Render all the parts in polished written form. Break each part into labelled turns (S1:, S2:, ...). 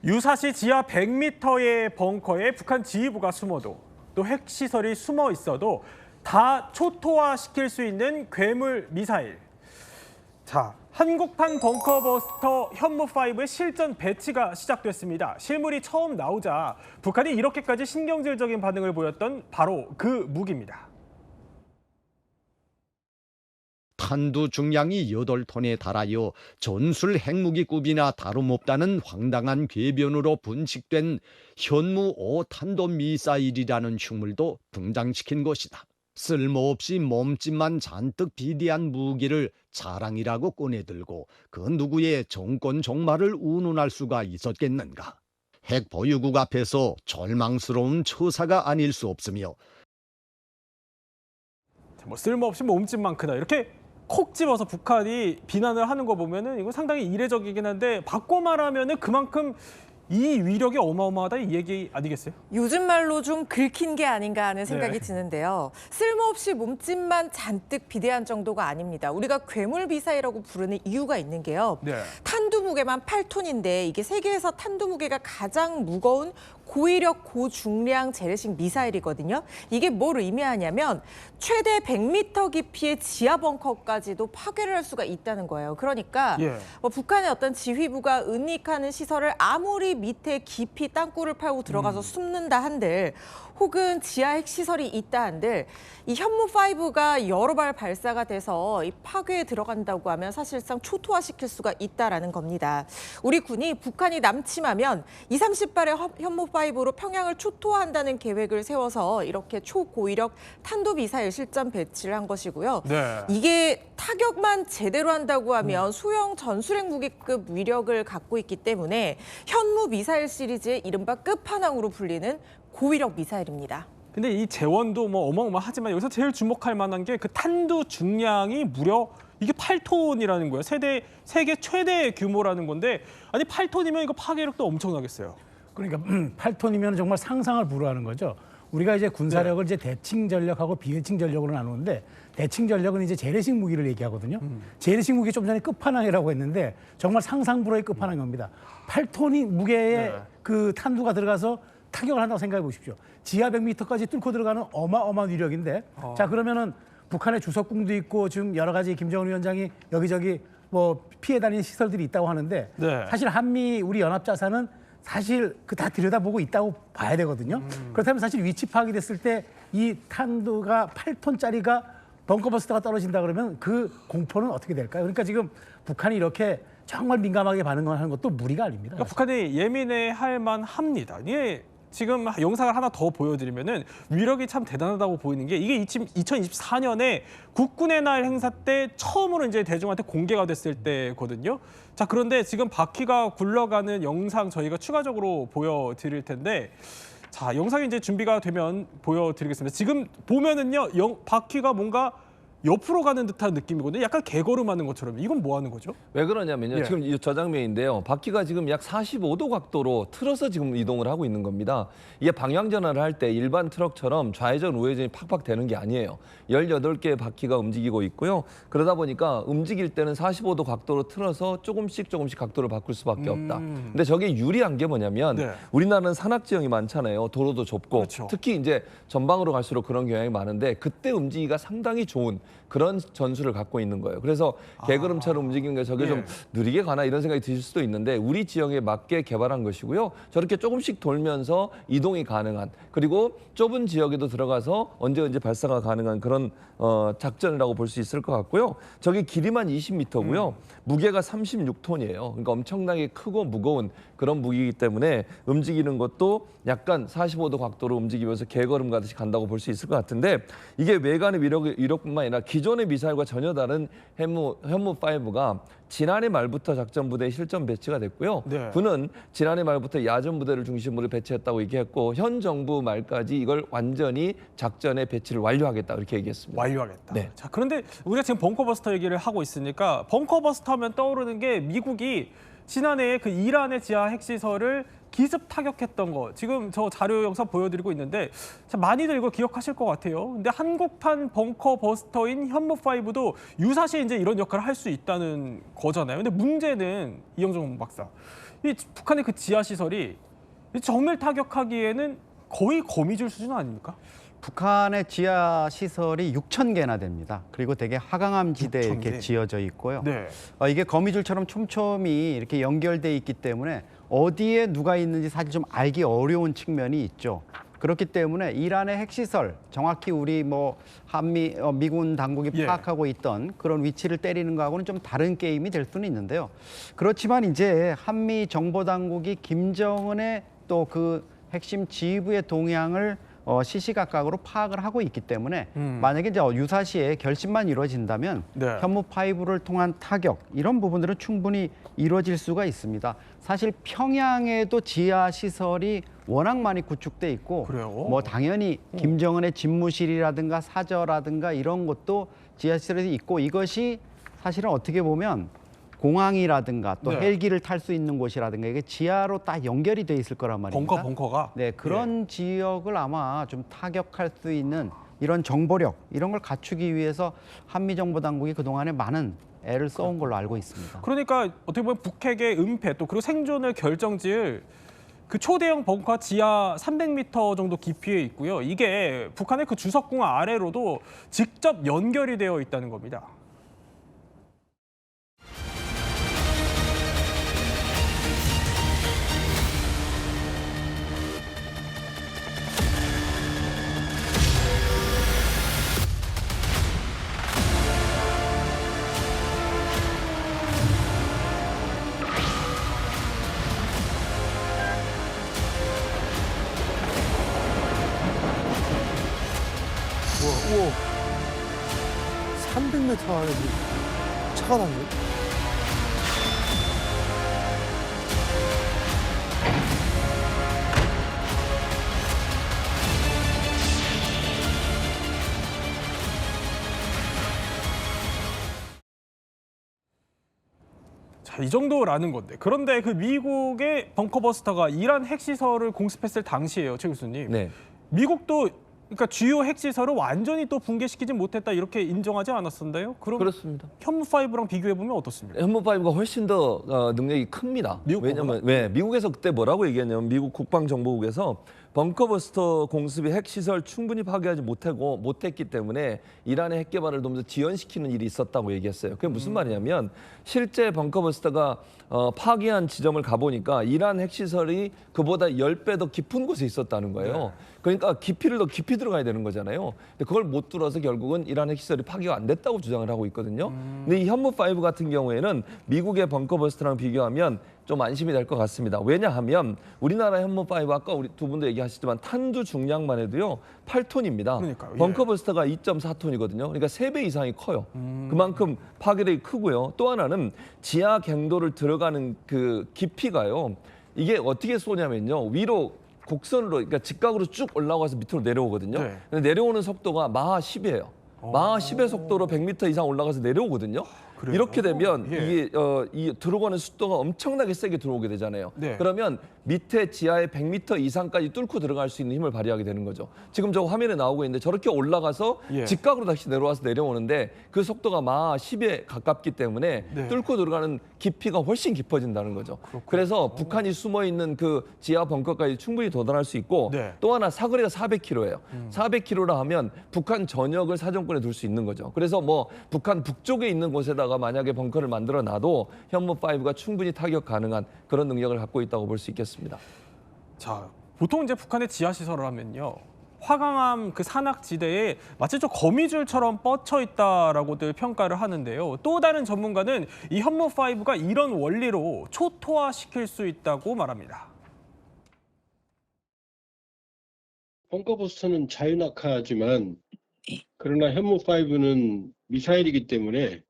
S1: 유사시 지하 100m의 벙커에 북한 지휘부가 숨어도 또 핵시설이 숨어 있어도 다 초토화시킬 수 있는 괴물 미사일. 자, 한국판 벙커버스터 현무5의 실전 배치가 시작됐습니다. 실물이 처음 나오자 북한이 이렇게까지 신경질적인 반응을 보였던 바로 그 무기입니다.
S2: 탄두 중량이 8톤에 달하여 전술 핵무기급이나 다름없다는 황당한 궤변으로 분식된 현무 5 탄도미사일이라는 흉물도 등장시킨 것이다. 쓸모없이 몸집만 잔뜩 비대한 무기를 자랑이라고 꺼내들고 그 누구의 정권 종말을 운운할 수가 있었겠는가. 핵 보유국 앞에서 절망스러운 처사가 아닐 수 없으며
S1: 쓸모없이 몸집만 크다 이렇게 콕 집어서 북한이 비난을 하는 거 보면은 이거 상당히 이례적이긴 한데 바꿔 말하면은 그만큼 이 위력이 어마어마하다 이 얘기 아니겠어요?
S3: 요즘 말로 좀 긁힌 게 아닌가 하는 생각이 드는데요. 쓸모없이 몸집만 잔뜩 비대한 정도가 아닙니다. 우리가 괴물 미사일이라고 부르는 이유가 있는 게요. 탄두 무게만 8톤인데 이게 세계에서 탄두 무게가 가장 무거운 고위력 고중량 재래식 미사일이거든요. 이게 뭘 의미하냐면 최대 100m 깊이의 지하 벙커까지도 파괴를 할 수가 있다는 거예요. 그러니까 북한의 어떤 지휘부가 은닉하는 시설을 아무리 밑에 깊이 땅굴을 파고 들어가서 숨는다 한들 혹은 지하 핵시설이 있다 한들 이 현무5가 여러 발 발사가 돼서 이 파괴에 들어간다고 하면 사실상 초토화시킬 수가 있다라는 겁니다. 우리 군이 북한이 남침하면 20, 30발의 현무5로 평양을 초토화한다는 계획을 세워서 이렇게 초고위력 탄도미사일 실전 배치를 한 것이고요. 이게 타격만 제대로 한다고 하면 소형 전술핵 무기급 위력을 갖고 있기 때문에 현무 미사일 시리즈의 이른바 끝판왕으로 불리는 고위력 미사일입니다.
S1: 근데 이 재원도 뭐 어마어마하지만 여기서 제일 주목할 만한 게 그 탄두 중량이 무려 이게 8톤이라는 거예요. 세계 최대 규모라는 건데 아니 8톤이면 이거 파괴력도 엄청나겠어요.
S4: 그러니까 8톤이면 정말 상상을 불허하는 거죠. 우리가 이제 군사력을 이제 대칭 전력하고 비대칭 전력으로 나누는데 대칭 전력은 이제 재래식 무기를 얘기하거든요. 재래식 무기 좀 전에 끝판왕이라고 했는데 정말 상상 불허의 끝판왕인 겁니다. 8톤이 무게의 그 탄두가 들어가서 타격을 한다고 생각해 보십시오. 지하 100m까지 뚫고 들어가는 어마어마한 위력인데 자 그러면은 북한의 주석궁도 있고 지금 여러 가지 김정은 위원장이 여기저기 뭐 피해 다니는 시설들이 있다고 하는데 사실 한미 우리 연합자산은 사실 그 다 들여다보고 있다고 봐야 되거든요. 그렇다면 사실 위치 파악이 됐을 때 이 탄두가 8톤짜리가 벙커버스터가 떨어진다 그러면 그 공포는 어떻게 될까요? 그러니까 지금 북한이 이렇게 정말 민감하게 반응하는 것도 무리가 아닙니다.
S1: 그러니까 북한이 예민해할 만합니다. 이게 지금 영상을 하나 더 보여드리면은 위력이 참 대단하다고 보이는 게 이게 2024년에 국군의 날 행사 때 처음으로 이제 대중한테 공개가 됐을 때거든요. 자, 그런데 지금 바퀴가 굴러가는 영상 저희가 추가적으로 보여드릴 텐데 자, 영상이 이제 준비가 되면 보여드리겠습니다. 지금 보면은요, 바퀴가 뭔가 옆으로 가는 듯한 느낌이거든요. 약간 개걸음하는 것처럼. 이건 뭐 하는 거죠?
S5: 왜 그러냐면요. 지금 저 장면인데요. 바퀴가 지금 약 45도 각도로 틀어서 지금 이동을 하고 있는 겁니다. 이게 방향 전환을 할 때 일반 트럭처럼 좌회전, 우회전이 팍팍 되는 게 아니에요. 18개의 바퀴가 움직이고 있고요. 그러다 보니까 움직일 때는 45도 각도로 틀어서 조금씩 각도를 바꿀 수밖에 없다. 근데 저게 유리한 게 뭐냐면 우리나라는 산악 지형이 많잖아요. 도로도 좁고 특히 이제 전방으로 갈수록 그런 경향이 많은데 그때 움직이기가 상당히 좋은 그런 전술을 갖고 있는 거예요. 그래서 개걸음처럼 움직이는 게 저게 좀 느리게 가나 이런 생각이 드실 수도 있는데 우리 지형에 맞게 개발한 것이고요. 저렇게 조금씩 돌면서 이동이 가능한 그리고 좁은 지역에도 들어가서 언제 발사가 가능한 그런 작전이라고 볼 수 있을 것 같고요. 저게 길이만 20m고요. 무게가 36톤이에요. 그러니까 엄청나게 크고 무거운 그런 무기이기 때문에 움직이는 것도 약간 45도 각도로 움직이면서 개걸음 가듯이 간다고 볼 수 있을 것 같은데 이게 외관의 위력뿐만 아니라 기존의 미사일과 전혀 다른 현무5가 지난해 말부터 작전부대에 실전 배치가 됐고요. 군은 지난해 말부터 야전 부대를 중심으로 배치했다고 얘기했고 현 정부 말까지 이걸 완전히 작전에 배치를 완료하겠다 이렇게 얘기했습니다.
S1: 완료하겠다. 자, 그런데 우리가 지금 벙커버스터 얘기를 하고 있으니까 벙커버스터 하면 떠오르는 게 미국이 지난해에 그 이란의 지하 핵시설을 기습 타격했던 거 지금 저 자료 영상 보여드리고 있는데 많이들 이거 기억하실 것 같아요. 근데 한국판 벙커버스터인 현무5도 유사시 이제 이런 역할을 할 수 있다는 거잖아요. 근데 문제는 이영종 박사 이 북한의 그 지하 시설이 정밀 타격하기에는 거의 거미줄 수준 아닙니까?
S6: 북한의 지하 시설이 6,000개나 됩니다. 그리고 되게 화강암 지대에
S1: 6,000개.
S6: 이렇게 지어져 있고요.
S1: 네.
S6: 이게 거미줄처럼 촘촘히 이렇게 연결돼 있기 때문에 어디에 누가 있는지 사실 좀 알기 어려운 측면이 있죠. 그렇기 때문에 이란의 핵시설, 정확히 우리 뭐 미군 당국이
S1: 예.
S6: 파악하고 있던 그런 위치를 때리는 거하고는 좀 다른 게임이 될 수는 있는데요. 그렇지만 이제 한미 정보 당국이 김정은의 또 그 핵심 지휘부의 동향을 시시각각으로 파악을 하고 있기 때문에 만약에 이제 유사시에 결심만 이루어진다면
S1: 네.
S6: 현무5를 통한 타격 이런 부분들은 충분히 이루어질 수가 있습니다. 사실 평양에도 지하 시설이 워낙 많이 구축돼 있고
S1: 그래요?
S6: 뭐 당연히 김정은의 집무실이라든가 사저라든가 이런 것도 지하 시설이 있고 이것이 사실은 어떻게 보면 공항이라든가 또
S1: 네.
S6: 헬기를 탈 수 있는 곳이라든가 이게 지하로 딱 연결이 돼 있을 거란 말입니다.
S1: 벙커가.
S6: 네, 그런 지역을 아마 좀 타격할 수 있는 이런 정보력 이런 걸 갖추기 위해서 한미 정보 당국이 그동안에 많은 애를 써온 걸로 알고 있습니다.
S1: 그러니까 어떻게 보면 북핵의 은폐 또 그리고 생존을 결정지을 그 초대형 벙커 지하 300m 정도 깊이에 있고요. 이게 북한의 그 주석궁 아래로도 직접 연결이 되어 있다는 겁니다.
S7: 우와, 300m 안에 차가 나네.
S1: 자, 이 정도라는 건데. 그런데 그 미국의 벙커버스터가 이란 핵시설을 공습했을 당시에요, 최 교수님.
S5: 네.
S1: 미국도 그러니까 주요 핵시설을 완전히 또 붕괴시키지 못했다 이렇게 인정하지 않았었나요? 그럼
S5: 그렇습니다.
S1: 현무5랑 비교해 보면 어떻습니까?
S5: 현무5가 훨씬 더 능력이 큽니다. 왜냐하면 미국에서 그때 뭐라고 얘기했냐면 미국 국방정보국에서 벙커버스터 공습이 핵시설 충분히 파괴하지 못했기 때문에 이란의 핵 개발을 좀 더 지연시키는 일이 있었다고 얘기했어요. 그게 무슨 말이냐면 실제 벙커버스터가 파괴한 지점을 가보니까 이란 핵시설이 그보다 10배 더 깊은 곳에 있었다는 거예요. 그러니까 깊이를 더 깊이 들어가야 되는 거잖아요. 근데 그걸 못 뚫어서 결국은 이란 핵시설이 파괴가 안 됐다고 주장을 하고 있거든요. 근데 이 현무5 같은 경우에는 미국의 벙커버스터랑 비교하면 좀 안심이 될 것 같습니다. 왜냐하면 우리나라 현무5 아까 우리 두 분도 얘기하시지만 탄두 중량만 해도요 8톤입니다.
S1: 그러니까요. 예.
S5: 벙커버스터가 2.4톤이거든요. 그러니까 3배 이상이 커요. 그만큼 파괴력이 크고요. 또 하나는 지하 갱도를 들어가는 그 깊이가요. 이게 어떻게 쏘냐면요. 위로 곡선으로 그러니까 직각으로 쭉 올라가서 밑으로 내려오거든요.
S1: 네.
S5: 근데 내려오는 속도가 마하 10이에요. 마하 10의 속도로 100m 이상 올라가서 내려오거든요.
S1: 그래요?
S5: 이렇게 되면
S1: 예.
S5: 이게 이 들어가는 속도가 엄청나게 세게 들어오게 되잖아요.
S1: 네.
S5: 그러면 밑에 지하에 100m 이상까지 뚫고 들어갈 수 있는 힘을 발휘하게 되는 거죠. 지금 저 화면에 나오고 있는데 저렇게 올라가서
S1: 예.
S5: 직각으로 다시 내려와서 내려오는데 그 속도가 마하 10에 가깝기 때문에
S1: 네.
S5: 뚫고 들어가는 깊이가 훨씬 깊어진다는 거죠. 그래서 북한이 숨어 있는 그 지하 벙커까지 충분히 도달할 수 있고
S1: 네.
S5: 또 하나 사거리가 400km예요. 400km라 하면 북한 전역을 사정권에 둘 수 있는 거죠. 그래서 뭐 북한 북쪽에 있는 곳에다가 만약에 벙커를 만들어 놔도 현무5가 충분히 타격 가능한 그런 능력을 갖고 있다고 볼 수 있겠습니다.
S1: 자, 보통 이제 북한의 지하 시설을 하면요. 화강암 그 산악지대에 마치 좀 거미줄처럼 뻗쳐 있다라고들 평가를 하는데요. 또 다른 전문가는 이 현무5가 이런 원리로 초토화시킬 수 있다고 말합니다.
S8: 벙커버스터는 자유낙하지만 그러나 현무5는 미사일이기 때문에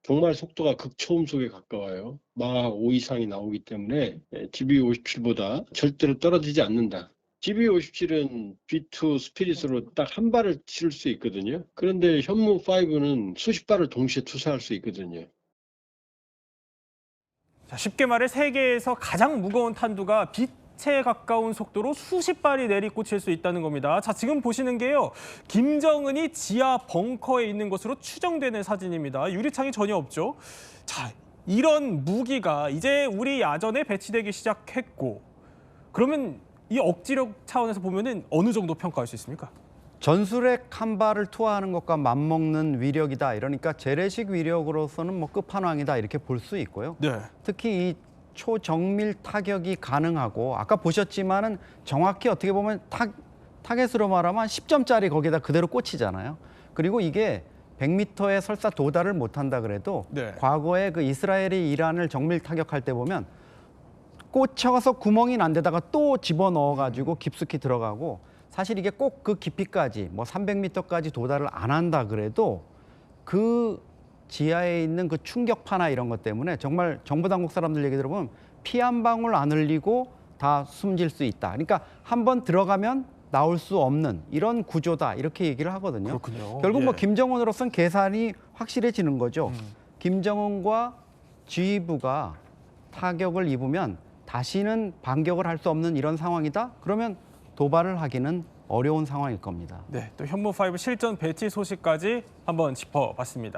S8: 정말 속도가 극초음속에 가까워요. 마하 5 이상이 나오기 때문에 GBU-57보다 절대로 떨어지지 않는다. GBU-57은 B2 스피릿으로 딱 한 발을 치를 수 있거든요. 그런데 현무5는 수십 발을 동시에 투사할 수 있거든요.
S1: 자, 쉽게 말해 세계에서 가장 무거운 탄두가 빛에 가까운 속도로 수십 발이 내리꽂힐 수 있다는 겁니다. 자, 지금 보시는 게요. 김정은이 지하 벙커에 있는 것으로 추정되는 사진입니다. 유리창이 전혀 없죠. 자, 이런 무기가 이제 우리 야전에 배치되기 시작했고 그러면 이 억지력 차원에서 보면은 어느 정도 평가할 수 있습니까?
S6: 전술핵 한 발을 투하하는 것과 맞먹는 위력이다. 이러니까 재래식 위력으로서는 뭐 끝판왕이다 이렇게 볼 수 있고요.
S1: 네.
S6: 특히 이 초정밀 타격이 가능하고 아까 보셨지만은 정확히 어떻게 보면 타겟으로 말하면 10점짜리 거기다 그대로 꽂히잖아요. 그리고 이게 100m에 설사 도달을 못한다 그래도
S1: 네.
S6: 과거에 그 이스라엘이 이란을 정밀 타격할 때 보면 꽂혀서 구멍이 난 데다가 또 집어넣어 가지고 깊숙이 들어가고 사실 이게 꼭 그 깊이까지 뭐 300m까지 도달을 안 한다 그래도 그 지하에 있는 그 충격파나 이런 것 때문에 정말 정보당국 사람들 얘기 들어보면 피 한 방울 안 흘리고 다 숨질 수 있다. 그러니까 한번 들어가면 나올 수 없는 이런 구조다 이렇게 얘기를 하거든요.
S1: 그렇군요.
S6: 결국 뭐
S1: 예.
S6: 김정은으로서는 계산이 확실해지는 거죠. 김정은과 지휘부가 타격을 입으면 다시는 반격을 할 수 없는 이런 상황이다. 그러면 도발을 하기는 어려운 상황일 겁니다.
S1: 네, 또 현무5 실전 배치 소식까지 한번 짚어봤습니다.